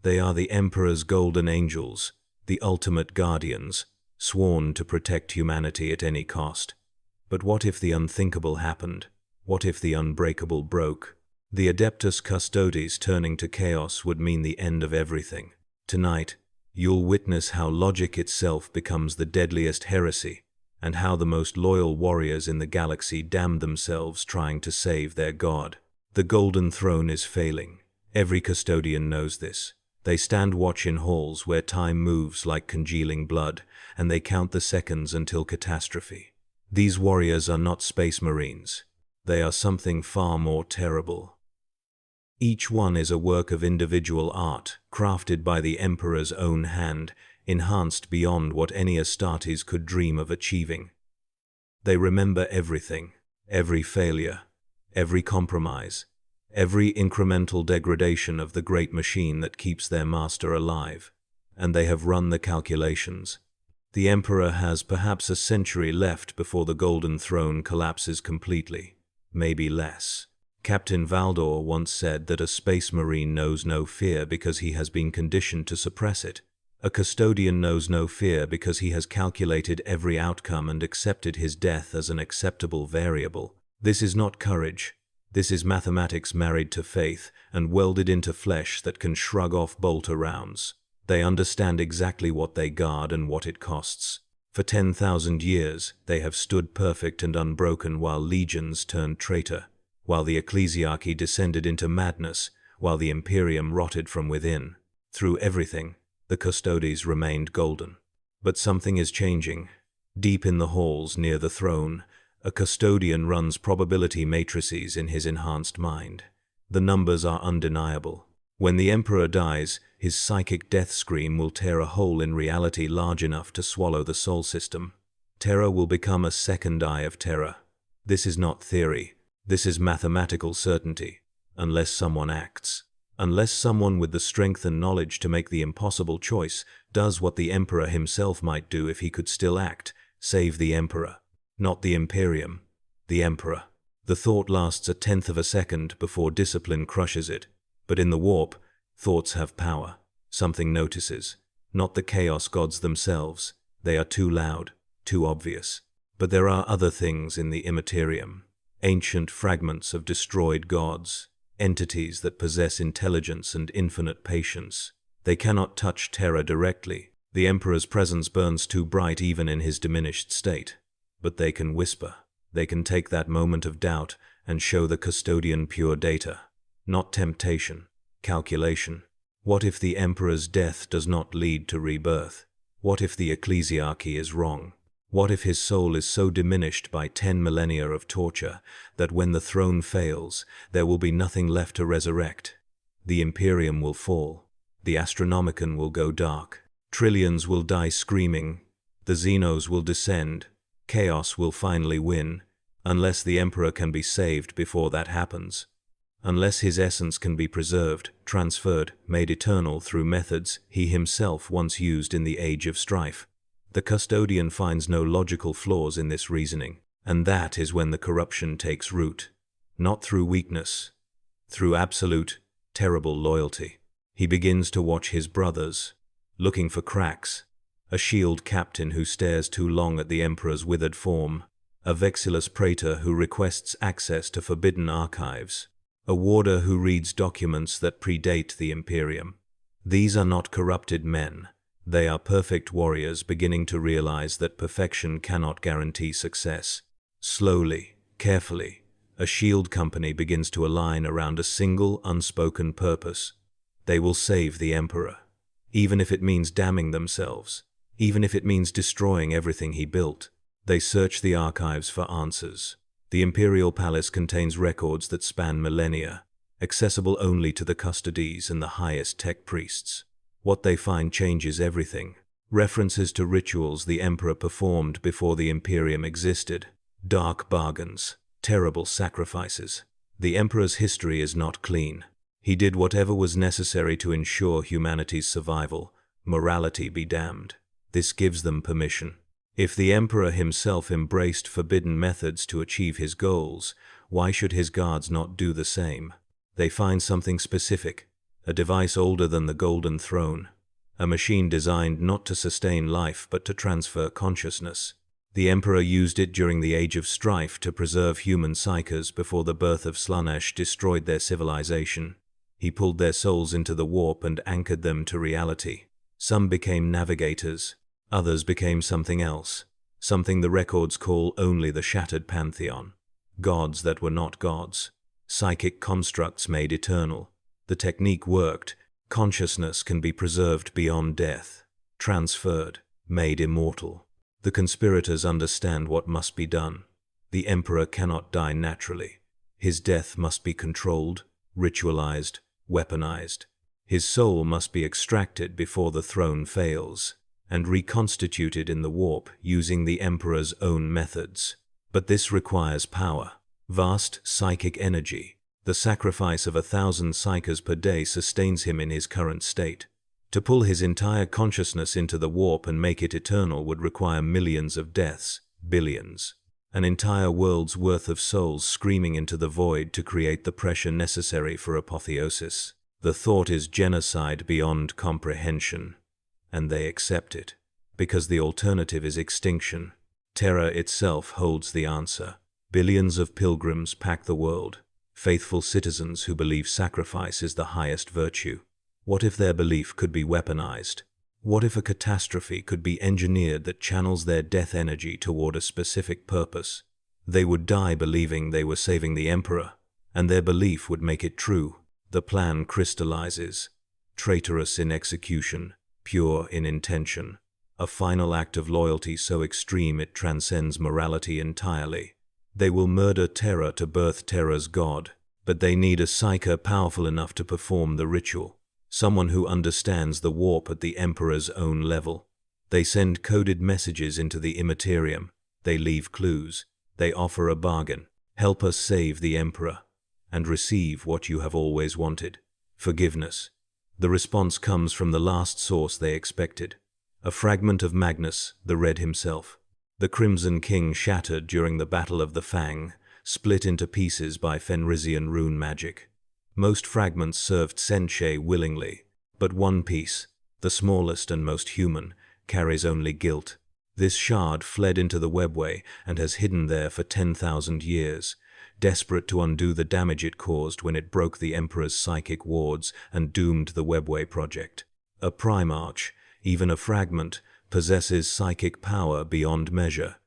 They are the Emperor's golden angels, the ultimate guardians, sworn to protect humanity at any cost. But what if the unthinkable happened? What if the unbreakable broke? The Adeptus Custodes turning to chaos would mean the end of everything. Tonight, you'll witness how logic itself becomes the deadliest heresy, and how the most loyal warriors in the galaxy damn themselves trying to save their god. The Golden Throne is failing. Every custodian knows this. They stand watch in halls where time moves like congealing blood, and they count the seconds until catastrophe. These warriors are not space marines. They are something far more terrible. Each one is a work of individual art, crafted by the Emperor's own hand, enhanced beyond what any Astartes could dream of achieving. They remember everything, every failure, every compromise, every incremental degradation of the great machine that keeps their master alive, and they have run the calculations. The Emperor has perhaps a century left before the Golden Throne collapses completely, maybe less. Captain Valdor once said that a space marine knows no fear because he has been conditioned to suppress it. A custodian knows no fear because he has calculated every outcome and accepted his death as an acceptable variable. This is not courage. This is mathematics married to faith and welded into flesh that can shrug off bolter rounds. They understand exactly what they guard and what it costs. For 10,000 years, they have stood perfect and unbroken while legions turned traitor, while the ecclesiarchy descended into madness, while the Imperium rotted from within. Through everything, the Custodes remained golden. But something is changing. Deep in the halls near the throne, a custodian runs probability matrices in his enhanced mind. The numbers are undeniable. When the Emperor dies, his psychic death scream will tear a hole in reality large enough to swallow the Sol system. Terror will become a second eye of terror. This is not theory. This is mathematical certainty. Unless someone acts. Unless someone with the strength and knowledge to make the impossible choice does what the Emperor himself might do if he could still act, save the Emperor. Not the Imperium. The Emperor. The thought lasts a tenth of a second before discipline crushes it. But in the warp, thoughts have power. Something notices. Not the chaos gods themselves. They are too loud, too obvious. But there are other things in the Imperium. Ancient fragments of destroyed gods. Entities that possess intelligence and infinite patience. They cannot touch terror directly. The Emperor's presence burns too bright even in his diminished state. But they can whisper. They can take that moment of doubt and show the custodian pure data. Not temptation, calculation. What if the Emperor's death does not lead to rebirth? What if the ecclesiarchy is wrong? What if his soul is so diminished by 10 millennia of torture that when the throne fails, there will be nothing left to resurrect? The Imperium will fall. The Astronomicon will go dark. Trillions will die screaming. The Xenos will descend. Chaos will finally win, unless the Emperor can be saved before that happens. Unless his essence can be preserved, transferred, made eternal through methods he himself once used in the Age of Strife. The custodian finds no logical flaws in this reasoning, and that is when the corruption takes root. Not through weakness, through absolute, terrible loyalty. He begins to watch his brothers, looking for cracks. A shield captain who stares too long at the Emperor's withered form. A vexillous praetor who requests access to forbidden archives. A warder who reads documents that predate the Imperium. These are not corrupted men. They are perfect warriors beginning to realize that perfection cannot guarantee success. Slowly, carefully, a shield company begins to align around a single, unspoken purpose. They will save the Emperor, even if it means damning themselves, even if it means destroying everything he built. They search the archives for answers. The Imperial Palace contains records that span millennia, accessible only to the Custodes and the highest tech priests. What they find changes everything. References to rituals the Emperor performed before the Imperium existed. Dark bargains. Terrible sacrifices. The Emperor's history is not clean. He did whatever was necessary to ensure humanity's survival. Morality be damned. This gives them permission. If the Emperor himself embraced forbidden methods to achieve his goals, why should his guards not do the same? They find something specific. a device older than the Golden Throne, a machine designed not to sustain life but to transfer consciousness. The Emperor used it during the Age of Strife to preserve human psyches before the birth of Slaanesh destroyed their civilization. He pulled their souls into the warp and anchored them to reality. Some became navigators, others became something else, something the records call only the Shattered Pantheon. Gods that were not gods. Psychic constructs made eternal. The technique worked. Consciousness can be preserved beyond death, transferred, made immortal. The conspirators understand what must be done. The Emperor cannot die naturally. His death must be controlled, ritualized, weaponized. His soul must be extracted before the throne fails, and reconstituted in the warp using the Emperor's own methods. But this requires power, vast psychic energy. The sacrifice of 1,000 psyches per day sustains him in his current state. To pull his entire consciousness into the warp and make it eternal would require millions of deaths, billions. An entire world's worth of souls screaming into the void to create the pressure necessary for apotheosis. The thought is genocide beyond comprehension, and they accept it, because the alternative is extinction. Terror itself holds the answer. Billions of pilgrims pack the world, faithful citizens who believe sacrifice is the highest virtue. What if their belief could be weaponized? What if a catastrophe could be engineered that channels their death energy toward a specific purpose? They would die believing they were saving the Emperor, and their belief would make it true. The plan crystallizes, traitorous in execution, pure in intention. A final act of loyalty so extreme it transcends morality entirely. They will murder terror to birth terror's god, but they need a psyche powerful enough to perform the ritual. Someone who understands the warp at the Emperor's own level. They send coded messages into the Imperium. They leave clues. They offer a bargain. Help us save the Emperor, and receive what you have always wanted. Forgiveness. The response comes from the last source they expected. A fragment of Magnus the Red himself. The Crimson King shattered during the Battle of the Fang, split into pieces by Fenrisian rune magic. Most fragments served Sensei willingly, but one piece, the smallest and most human, carries only guilt. This shard fled into the webway and has hidden there for 10,000 years, desperate to undo the damage it caused when it broke the Emperor's psychic wards and doomed the webway project. A Primarch, even a fragment, possesses psychic power beyond measure.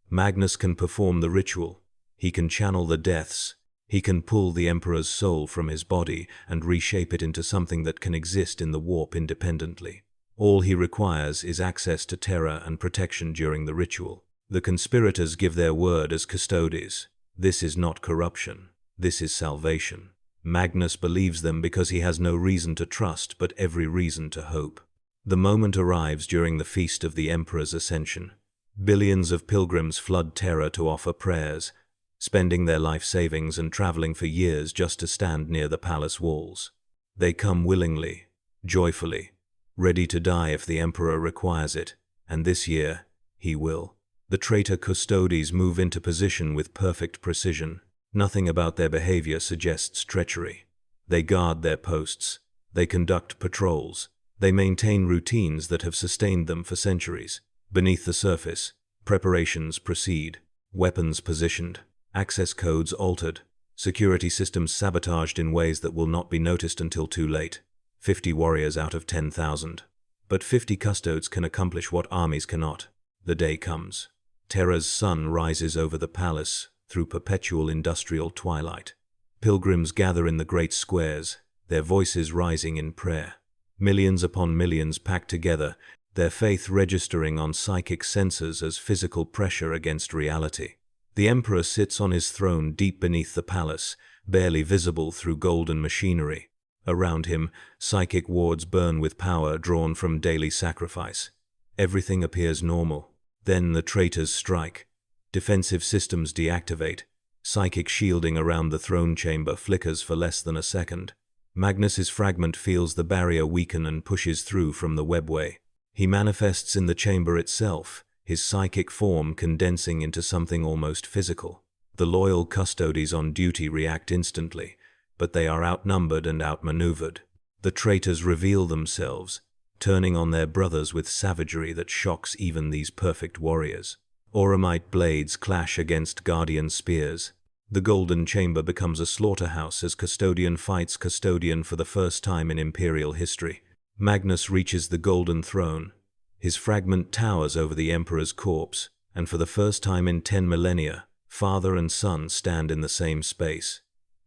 Magnus can perform the ritual. He can channel the deaths. He can pull the Emperor's soul from his body and reshape it into something that can exist in the warp independently. All he requires is access to terror and protection during the ritual. The conspirators give their word as Custodes. This is not corruption. This is salvation. Magnus believes them because he has no reason to trust but every reason to hope. The moment arrives during the feast of the Emperor's Ascension. Billions of pilgrims flood Terra to offer prayers, spending their life savings and traveling for years just to stand near the palace walls. They come willingly, joyfully, ready to die if the Emperor requires it, and this year, he will. The traitor Custodes move into position with perfect precision. Nothing about their behavior suggests treachery. They guard their posts. They conduct patrols. They maintain routines that have sustained them for centuries. Beneath the surface, preparations proceed, weapons positioned, access codes altered, security systems sabotaged in ways that will not be noticed until too late. 50 warriors out of 10,000. But 50 custodes can accomplish what armies cannot. The day comes. Terra's sun rises over the palace through perpetual industrial twilight. Pilgrims gather in the great squares, their voices rising in prayer. Millions upon millions packed together, their faith registering on psychic sensors as physical pressure against reality. The Emperor sits on his throne deep beneath the palace, barely visible through golden machinery. Around him, psychic wards burn with power drawn from daily sacrifice. Everything appears normal. Then the traitors strike. Defensive systems deactivate. Psychic shielding around the throne chamber flickers for less than a second. Magnus's fragment feels the barrier weaken and pushes through from the webway. He manifests in the chamber itself, his psychic form condensing into something almost physical. The loyal custodes on duty react instantly, but they are outnumbered and outmaneuvered. The traitors reveal themselves, turning on their brothers with savagery that shocks even these perfect warriors. Auramite blades clash against Guardian spears. The Golden Chamber becomes a slaughterhouse as Custodian fights Custodian for the first time in Imperial history. Magnus reaches the Golden Throne. His fragment towers over the Emperor's corpse, and for the first time in 10 millennia, father and son stand in the same space.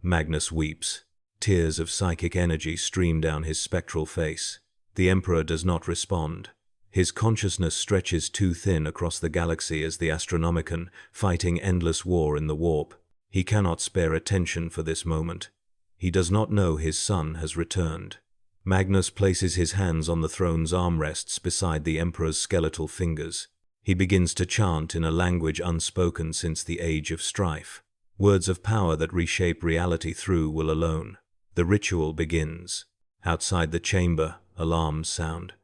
Magnus weeps. Tears of psychic energy stream down his spectral face. The Emperor does not respond. His consciousness stretches too thin across the galaxy as the Astronomicon, fighting endless war in the warp. He cannot spare attention for this moment. He does not know his son has returned. Magnus places his hands on the throne's armrests beside the Emperor's skeletal fingers. He begins to chant in a language unspoken since the Age of Strife. Words of power that reshape reality through will alone. The ritual begins. Outside the chamber, alarms sound.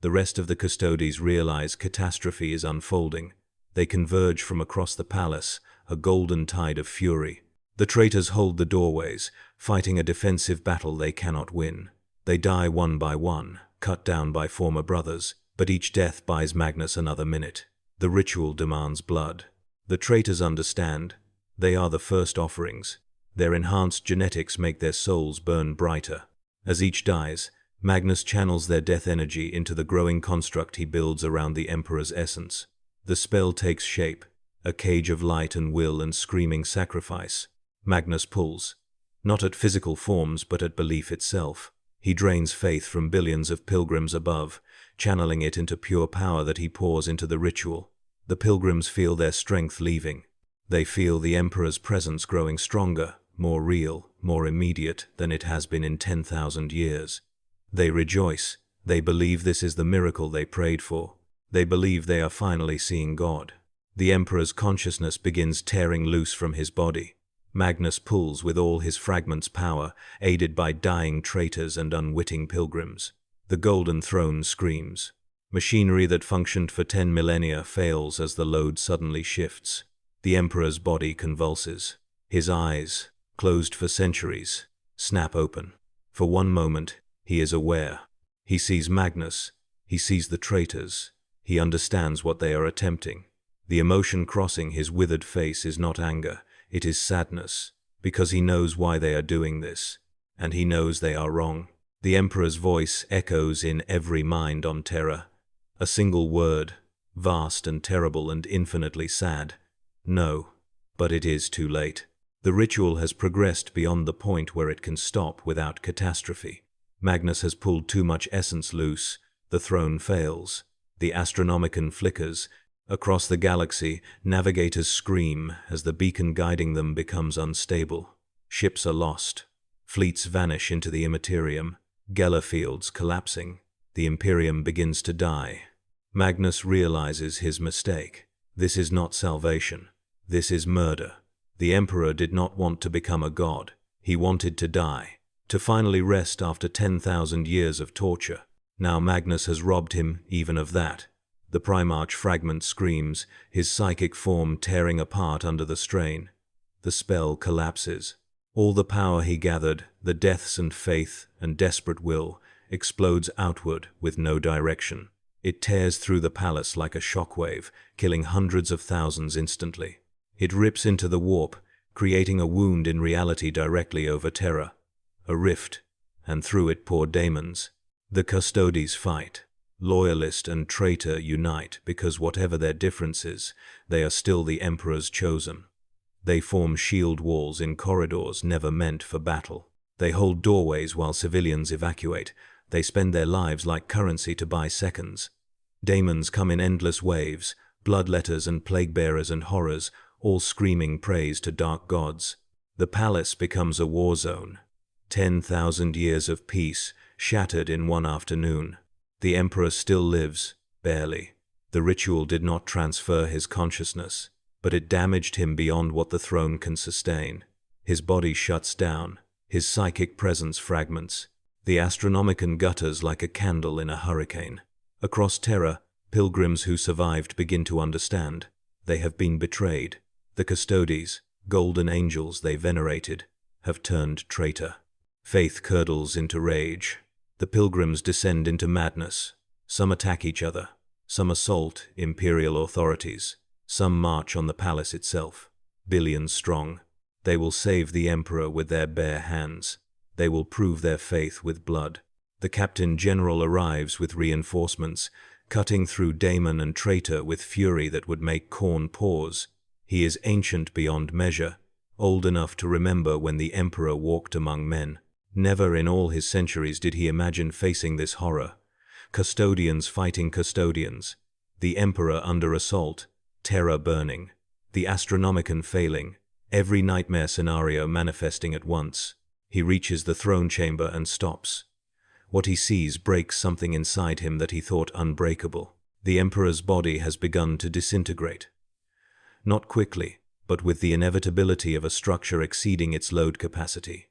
The rest of the Custodes realize catastrophe is unfolding. They converge from across the palace, a golden tide of fury. The traitors hold the doorways, fighting a defensive battle they cannot win. They die one by one, cut down by former brothers, but each death buys Magnus another minute. The ritual demands blood. The traitors understand. They are the first offerings. Their enhanced genetics make their souls burn brighter. As each dies, Magnus channels their death energy into the growing construct he builds around the Emperor's essence. The spell takes shape, a cage of light and will and screaming sacrifice. Magnus pulls, not at physical forms but at belief itself. He drains faith from billions of pilgrims above, channeling it into pure power that he pours into the ritual. The pilgrims feel their strength leaving. They feel the Emperor's presence growing stronger, more real, more immediate than it has been in 10,000 years. They rejoice. They believe this is the miracle they prayed for. They believe they are finally seeing God. The Emperor's consciousness begins tearing loose from his body. Magnus pulls with all his fragment's power, aided by dying traitors and unwitting pilgrims. The Golden Throne screams. Machinery that functioned for 10 millennia fails as the load suddenly shifts. The Emperor's body convulses. His eyes, closed for centuries, snap open. For one moment, he is aware. He sees Magnus. He sees the traitors. He understands what they are attempting. The emotion crossing his withered face is not anger, it is sadness, because he knows why they are doing this, and he knows they are wrong. The Emperor's voice echoes in every mind on Terra. A single word, vast and terrible and infinitely sad. No, but it is too late. The ritual has progressed beyond the point where it can stop without catastrophe. Magnus has pulled too much essence loose. The throne fails. The Astronomicon flickers. Across the galaxy, navigators scream as the beacon guiding them becomes unstable. Ships are lost. Fleets vanish into the Imperium. Geller fields collapsing. The Imperium begins to die. Magnus realizes his mistake. This is not salvation. This is murder. The Emperor did not want to become a god. He wanted to die, to finally rest after 10,000 years of torture. Now Magnus has robbed him even of that. The Primarch fragment screams, his psychic form tearing apart under the strain. The spell collapses. All the power he gathered, the deaths and faith and desperate will, explodes outward with no direction. It tears through the palace like a shockwave, killing hundreds of thousands instantly. It rips into the warp, creating a wound in reality directly over Terra. A rift, and through it pour daemons. The Custodes fight. Loyalist and traitor unite because whatever their differences, they are still the Emperor's chosen. They form shield walls in corridors never meant for battle. They hold doorways while civilians evacuate. They spend their lives like currency to buy seconds. Daemons come in endless waves, bloodletters and plague-bearers and horrors, all screaming praise to dark gods. The palace becomes a war zone. 10,000 years of peace, shattered in one afternoon. The Emperor still lives, barely. The ritual did not transfer his consciousness, but it damaged him beyond what the throne can sustain. His body shuts down, his psychic presence fragments. The Astronomicon gutters like a candle in a hurricane. Across Terra, pilgrims who survived begin to understand. They have been betrayed. The Custodes, golden angels they venerated, have turned traitor. Faith curdles into rage. The pilgrims descend into madness. Some attack each other. Some assault imperial authorities. Some march on the palace itself. Billions strong. They will save the emperor with their bare hands. They will prove their faith with blood. The Captain General arrives with reinforcements, cutting through daemon and traitor with fury that would make Khorne pause. He is ancient beyond measure, old enough to remember when the emperor walked among men. Never in all his centuries did he imagine facing this horror. Custodians fighting custodians. The emperor under assault. Terror burning. The Astronomicon failing. Every nightmare scenario manifesting at once. He reaches the throne chamber and stops. What he sees breaks something inside him that he thought unbreakable. The emperor's body has begun to disintegrate. Not quickly, but with the inevitability of a structure exceeding its load capacity.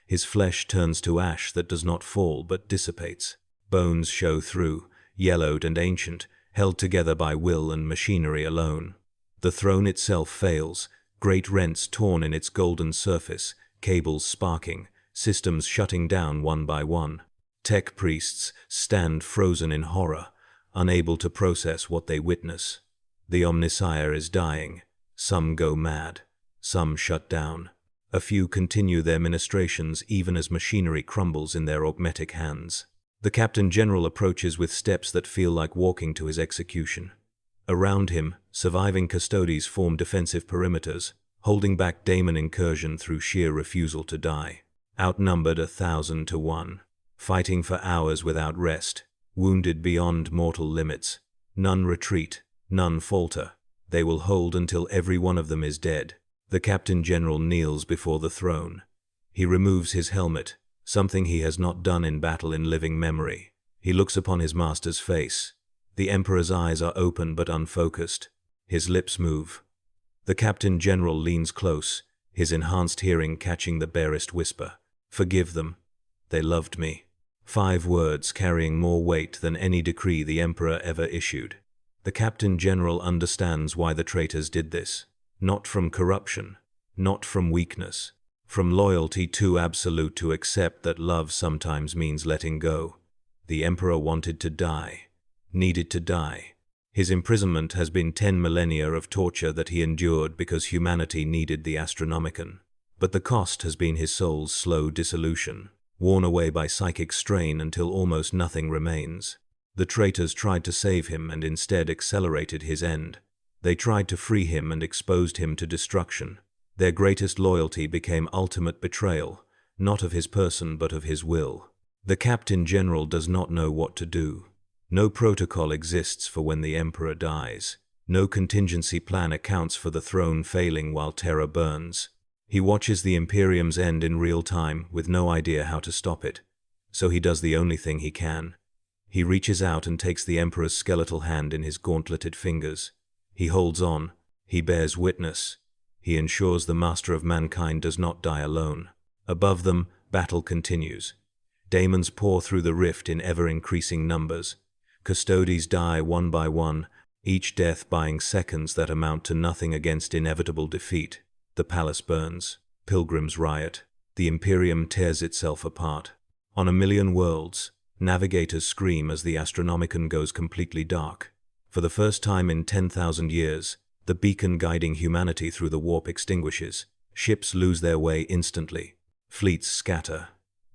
His flesh turns to ash that does not fall but dissipates. Bones show through, yellowed and ancient, held together by will and machinery alone. The throne itself fails, great rents torn in its golden surface, cables sparking, systems shutting down one by one. Tech priests stand frozen in horror, unable to process what they witness. The Omnissiah is dying. Some go mad. Some shut down. A few continue their ministrations even as machinery crumbles in their augmetic hands. The Captain General approaches with steps that feel like walking to his execution. Around him, surviving Custodes form defensive perimeters, holding back daemon incursion through sheer refusal to die. Outnumbered 1,000 to 1. Fighting for hours without rest. Wounded beyond mortal limits. None retreat. None falter. They will hold until every one of them is dead. The Captain General kneels before the throne. He removes his helmet, something he has not done in battle in living memory. He looks upon his master's face. The Emperor's eyes are open but unfocused. His lips move. The Captain General leans close, his enhanced hearing catching the barest whisper. "Forgive them. They loved me." 5 words carrying more weight than any decree the Emperor ever issued. The Captain General understands why the traitors did this. Not from corruption, not from weakness, from loyalty too absolute to accept that love sometimes means letting go. The Emperor wanted to die, needed to die. His imprisonment has been 10 millennia of torture that he endured because humanity needed the Astronomicon. But the cost has been his soul's slow dissolution, worn away by psychic strain until almost nothing remains. The traitors tried to save him and instead accelerated his end. They tried to free him and exposed him to destruction. Their greatest loyalty became ultimate betrayal, not of his person but of his will. The Captain General does not know what to do. No protocol exists for when the Emperor dies. No contingency plan accounts for the throne failing while terror burns. He watches the Imperium's end in real time with no idea how to stop it. So he does the only thing he can. He reaches out and takes the Emperor's skeletal hand in his gauntleted fingers. He holds on. He bears witness. He ensures the Master of Mankind does not die alone. Above them, battle continues. Daemons pour through the rift in ever-increasing numbers. Custodes die one by one, each death buying seconds that amount to nothing against inevitable defeat. The palace burns. Pilgrims riot. The Imperium tears itself apart. On a million worlds, navigators scream as the Astronomicon goes completely dark. For the first time in 10,000 years, the beacon guiding humanity through the warp extinguishes. Ships lose their way instantly. Fleets scatter.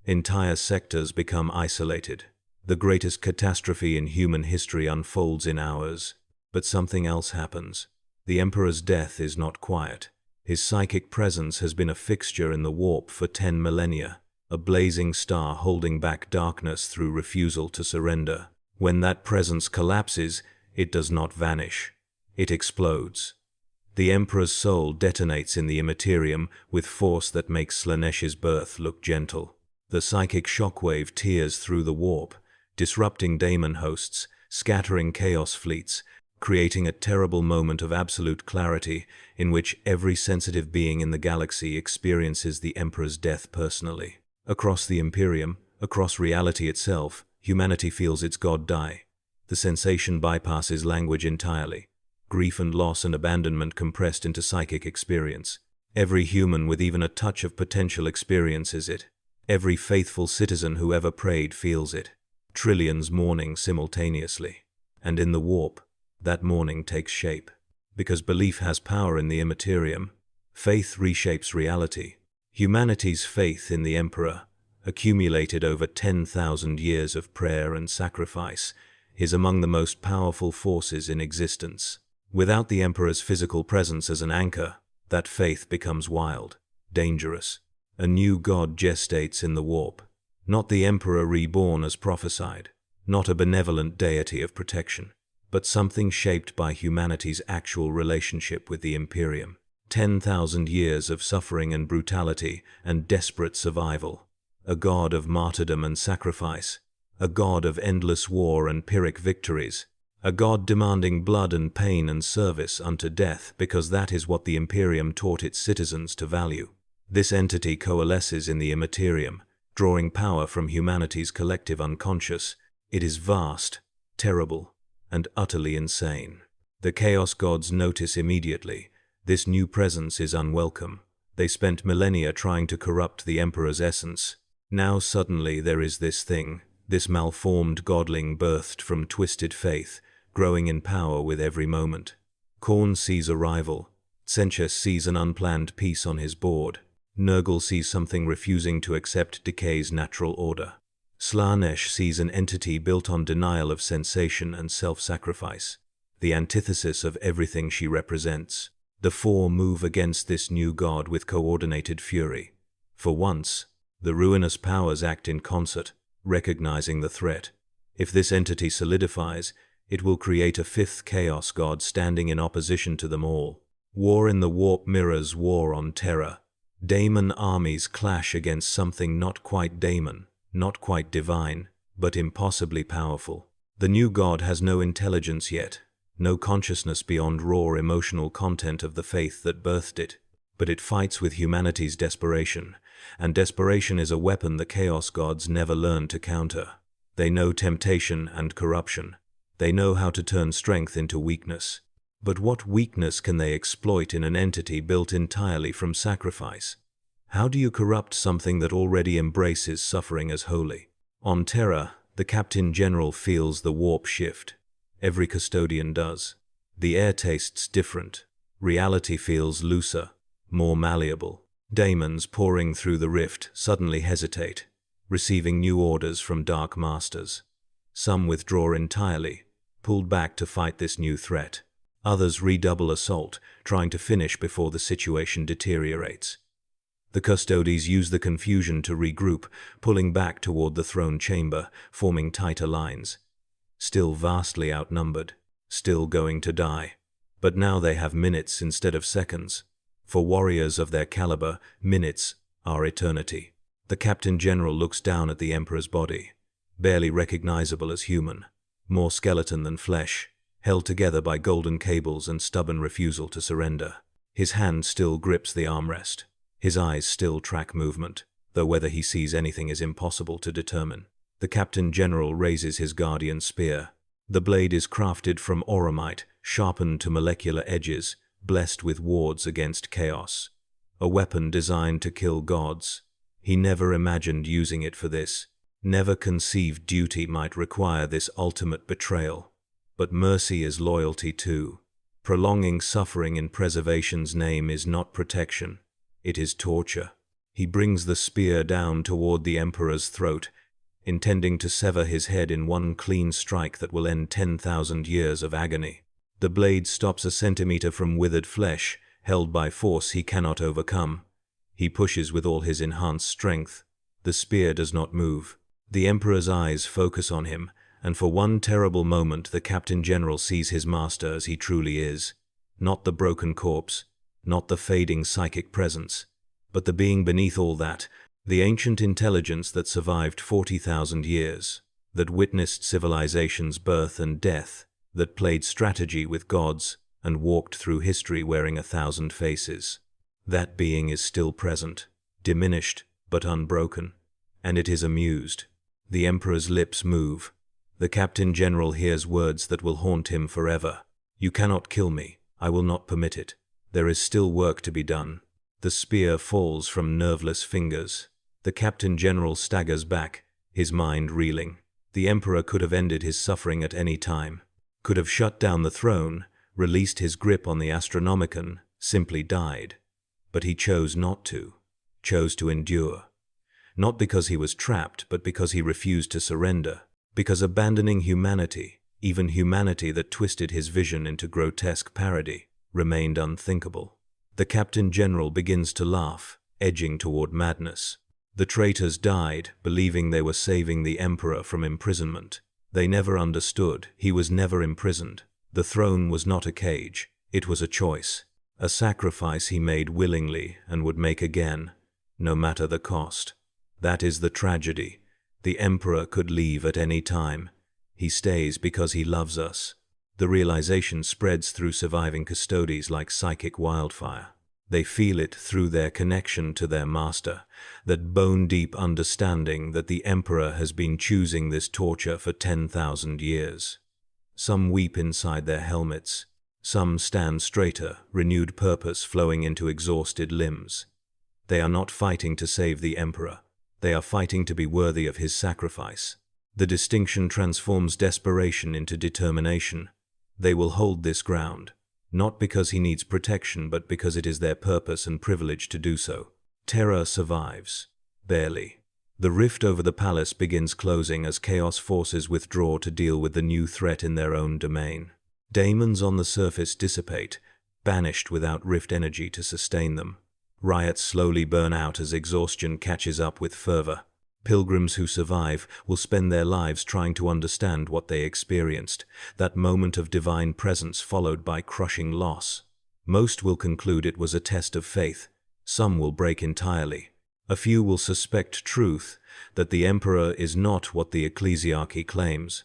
Entire sectors become isolated. The greatest catastrophe in human history unfolds in hours. But something else happens. The Emperor's death is not quiet. His psychic presence has been a fixture in the warp for 10 millennia, a blazing star holding back darkness through refusal to surrender. When that presence collapses, it does not vanish. It explodes. The Emperor's soul detonates in the Imperium with force that makes Slaaneish's birth look gentle. The psychic shockwave tears through the warp, disrupting daemon hosts, scattering chaos fleets, creating a terrible moment of absolute clarity in which every sensitive being in the galaxy experiences the Emperor's death personally. Across the Imperium, across reality itself, humanity feels its god die. The sensation bypasses language entirely. Grief and loss and abandonment compressed into psychic experience. Every human with even a touch of potential experiences it. Every faithful citizen who ever prayed feels it. Trillions mourning simultaneously. And in the warp, that mourning takes shape. Because belief has power in the Imperium, faith reshapes reality. Humanity's faith in the Emperor, accumulated over 10,000 years of prayer and sacrifice, is among the most powerful forces in existence. Without the Emperor's physical presence as an anchor, that faith becomes wild, dangerous. A new god gestates in the warp. Not the Emperor reborn as prophesied, not a benevolent deity of protection, but something shaped by humanity's actual relationship with the Imperium. 10,000 years of suffering and brutality and desperate survival. A god of martyrdom and sacrifice. A god of endless war and Pyrrhic victories. A god demanding blood and pain and service unto death because that is what the Imperium taught its citizens to value. This entity coalesces in the Imperium, drawing power from humanity's collective unconscious. It is vast, terrible, and utterly insane. The Chaos Gods notice immediately. This new presence is unwelcome. They spent millennia trying to corrupt the Emperor's essence. Now suddenly there is this thing, this malformed godling birthed from twisted faith, growing in power with every moment. Khorne sees a rival. Tsenchus sees an unplanned piece on his board. Nurgle sees something refusing to accept decay's natural order. Slaanesh sees an entity built on denial of sensation and self-sacrifice, the antithesis of everything she represents. The four move against this new god with coordinated fury. For once, the ruinous powers act in concert, recognizing the threat. If this entity solidifies, it will create a fifth chaos god standing in opposition to them all. War in the warp mirrors war on Terra. Daemon armies clash against something not quite daemon, not quite divine, but impossibly powerful. The new god has no intelligence yet, no consciousness beyond raw emotional content of the faith that birthed it, but it fights with humanity's desperation, and desperation is a weapon the Chaos Gods never learned to counter. They know temptation and corruption. They know how to turn strength into weakness. But what weakness can they exploit in an entity built entirely from sacrifice? How do you corrupt something that already embraces suffering as holy? On Terra, the Captain General feels the warp shift. Every custodian does. The air tastes different. Reality feels looser, more malleable. Daemons pouring through the rift suddenly hesitate, receiving new orders from dark masters. Some withdraw entirely, pulled back to fight this new threat. Others redouble assault, trying to finish before the situation deteriorates. The Custodes use the confusion to regroup, pulling back toward the throne chamber, forming tighter lines. Still vastly outnumbered, still going to die. But now they have minutes instead of seconds. For warriors of their caliber, minutes are eternity. The Captain General looks down at the Emperor's body, barely recognizable as human, more skeleton than flesh, held together by golden cables and stubborn refusal to surrender. His hand still grips the armrest. His eyes still track movement, though whether he sees anything is impossible to determine. The Captain General raises his guardian spear. The blade is crafted from auramite, sharpened to molecular edges, blessed with wards against chaos. A weapon designed to kill gods. He never imagined using it for this, never conceived duty might require this ultimate betrayal. But mercy is loyalty too. Prolonging suffering in preservation's name is not protection, it is torture. He brings the spear down toward the Emperor's throat, intending to sever his head in one clean strike that will end 10,000 years of agony. The blade stops a centimeter from withered flesh, held by force he cannot overcome. He pushes with all his enhanced strength. The spear does not move. The Emperor's eyes focus on him, and for one terrible moment the Captain General sees his master as he truly is. Not the broken corpse, not the fading psychic presence, but the being beneath all that, the ancient intelligence that survived 40,000 years, that witnessed civilization's birth and death, that played strategy with gods and walked through history wearing 1,000 faces. That being is still present, diminished but unbroken, and it is amused. The Emperor's lips move. The Captain General hears words that will haunt him forever. You cannot kill me. I will not permit it. There is still work to be done. The spear falls from nerveless fingers. The Captain General staggers back, his mind reeling. The Emperor could have ended his suffering at any time, could have shut down the throne, released his grip on the Astronomicon, simply died. But he chose not to, chose to endure. Not because he was trapped, but because he refused to surrender, because abandoning humanity, even humanity that twisted his vision into grotesque parody, remained unthinkable. The Captain General begins to laugh, edging toward madness. The traitors died, believing they were saving the Emperor from imprisonment. They never understood. He was never imprisoned. The throne was not a cage. It was a choice. A sacrifice he made willingly and would make again, no matter the cost. That is the tragedy. The Emperor could leave at any time. He stays because he loves us. The realization spreads through surviving Custodes like psychic wildfire. They feel it through their connection to their master, that bone-deep understanding that the Emperor has been choosing this torture for 10,000 years. Some weep inside their helmets. Some stand straighter, renewed purpose flowing into exhausted limbs. They are not fighting to save the Emperor. They are fighting to be worthy of his sacrifice. The distinction transforms desperation into determination. They will hold this ground, not because he needs protection, but because it is their purpose and privilege to do so. Terror survives. Barely. The rift over the palace begins closing as Chaos forces withdraw to deal with the new threat in their own domain. Daemons on the surface dissipate, banished without rift energy to sustain them. Riots slowly burn out as exhaustion catches up with fervor. Pilgrims who survive will spend their lives trying to understand what they experienced, that moment of divine presence followed by crushing loss. Most will conclude it was a test of faith. Some will break entirely. A few will suspect truth, that the Emperor is not what the ecclesiarchy claims,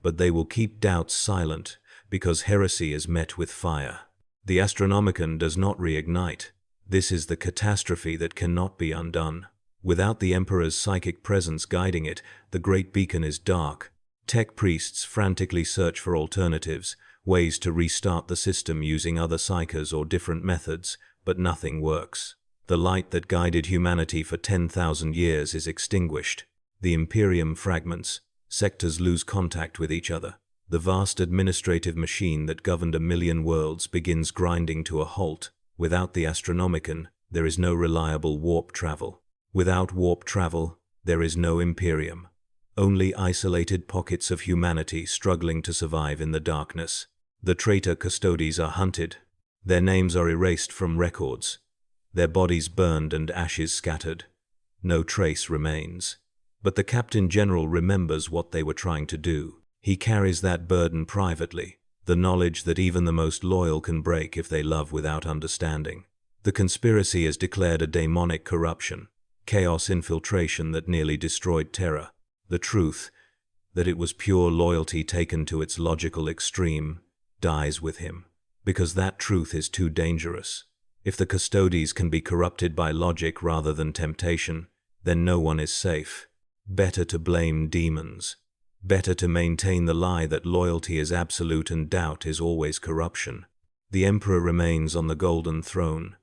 but they will keep doubts silent because heresy is met with fire. The Astronomicon does not reignite. This is the catastrophe that cannot be undone. Without the Emperor's psychic presence guiding it, the great beacon is dark. Tech priests frantically search for alternatives, ways to restart the system using other psychers or different methods, but nothing works. The light that guided humanity for 10,000 years is extinguished. The Imperium fragments. Sectors lose contact with each other. The vast administrative machine that governed 1,000,000 worlds begins grinding to a halt. Without the Astronomicon, there is no reliable warp travel. Without warp travel, there is no Imperium. Only isolated pockets of humanity struggling to survive in the darkness. The traitor Custodes are hunted. Their names are erased from records. Their bodies burned and ashes scattered. No trace remains. But the Captain General remembers what they were trying to do. He carries that burden privately, the knowledge that even the most loyal can break if they love without understanding. The conspiracy is declared a demonic corruption, chaos infiltration that nearly destroyed Terra. The truth, that it was pure loyalty taken to its logical extreme, dies with him, because that truth is too dangerous. If the Custodes can be corrupted by logic rather than temptation, then no one is safe. Better to blame demons. Better to maintain the lie that loyalty is absolute and doubt is always corruption. The Emperor remains on the golden throne.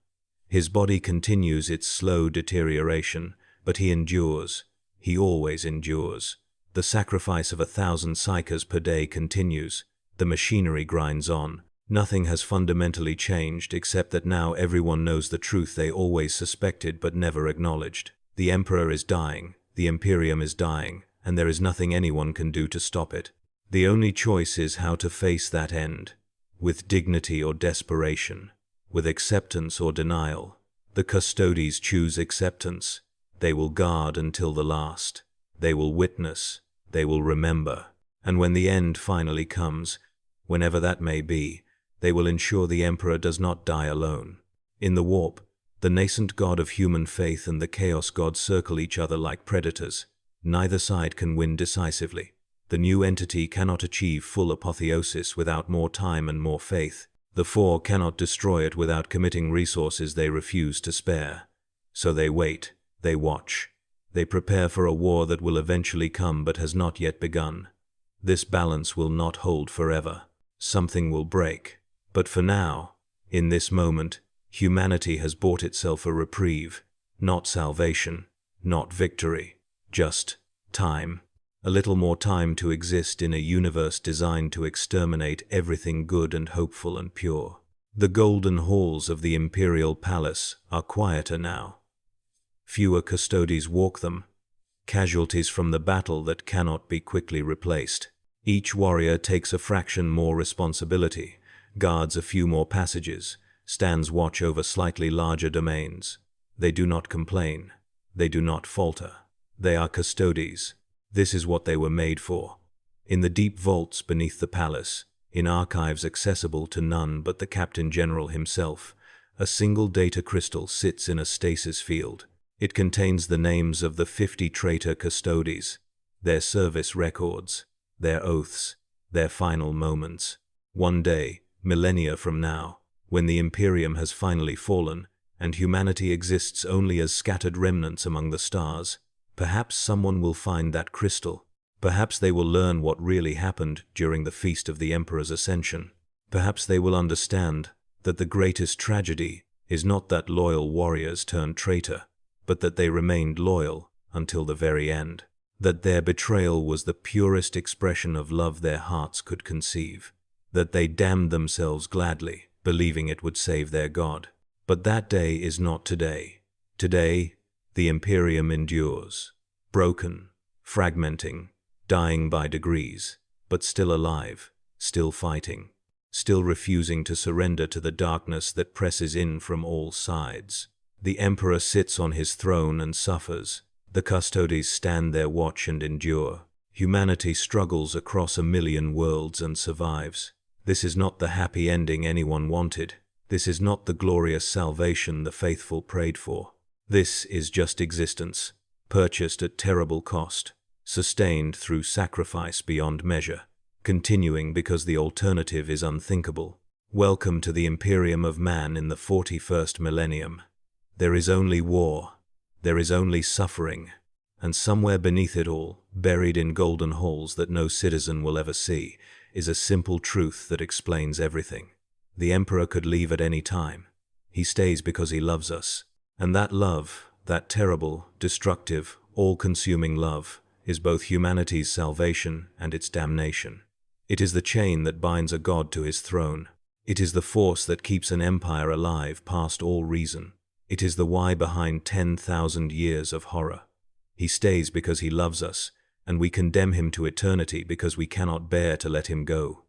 His body continues its slow deterioration, but he endures. He always endures. The sacrifice of 1,000 psychers per day continues. The machinery grinds on. Nothing has fundamentally changed except that now everyone knows the truth they always suspected but never acknowledged. The Emperor is dying, the Imperium is dying, and there is nothing anyone can do to stop it. The only choice is how to face that end, with dignity or desperation, with acceptance or denial. The Custodes choose acceptance. They will guard until the last. They will witness. They will remember. And when the end finally comes, whenever that may be, they will ensure the Emperor does not die alone. In the warp, the nascent god of human faith and the chaos god circle each other like predators. Neither side can win decisively. The new entity cannot achieve full apotheosis without more time and more faith. The four cannot destroy it without committing resources they refuse to spare. So they wait, they watch. They prepare for a war that will eventually come but has not yet begun. This balance will not hold forever. Something will break. But for now, in this moment, humanity has bought itself a reprieve, not salvation, not victory, just time. A little more time to exist in a universe designed to exterminate everything good and hopeful and pure. The golden halls of the Imperial Palace are quieter now. Fewer Custodes walk them, casualties from the battle that cannot be quickly replaced. Each warrior takes a fraction more responsibility, guards a few more passages, stands watch over slightly larger domains. They do not complain. They do not falter. They are Custodes. This is what they were made for. In the deep vaults beneath the palace, in archives accessible to none but the Captain General himself, a single data crystal sits in a stasis field. It contains the names of the 50 traitor Custodes, their service records, their oaths, their final moments. One day, millennia from now, when the Imperium has finally fallen, and humanity exists only as scattered remnants among the stars, perhaps someone will find that crystal. Perhaps they will learn what really happened during the feast of the Emperor's Ascension. Perhaps they will understand that the greatest tragedy is not that loyal warriors turned traitor, but that they remained loyal until the very end. That their betrayal was the purest expression of love their hearts could conceive. That they damned themselves gladly, believing it would save their God. But that day is not today. Today, the Imperium endures, broken, fragmenting, dying by degrees, but still alive, still fighting, still refusing to surrender to the darkness that presses in from all sides. The Emperor sits on his throne and suffers. The Custodes stand their watch and endure. Humanity struggles across 1,000,000 worlds and survives. This is not the happy ending anyone wanted. This is not the glorious salvation the faithful prayed for. This is just existence, purchased at terrible cost, sustained through sacrifice beyond measure, continuing because the alternative is unthinkable. Welcome to the Imperium of man in the 41st millennium. There is only war. There is only suffering. And somewhere beneath it all, buried in golden halls that no citizen will ever see, is a simple truth that explains everything. The Emperor could leave at any time. He stays because he loves us. And that love, that terrible, destructive, all-consuming love, is both humanity's salvation and its damnation. It is the chain that binds a god to his throne. It is the force that keeps an empire alive past all reason. It is the why behind 10,000 years of horror. He stays because he loves us, and we condemn him to eternity because we cannot bear to let him go.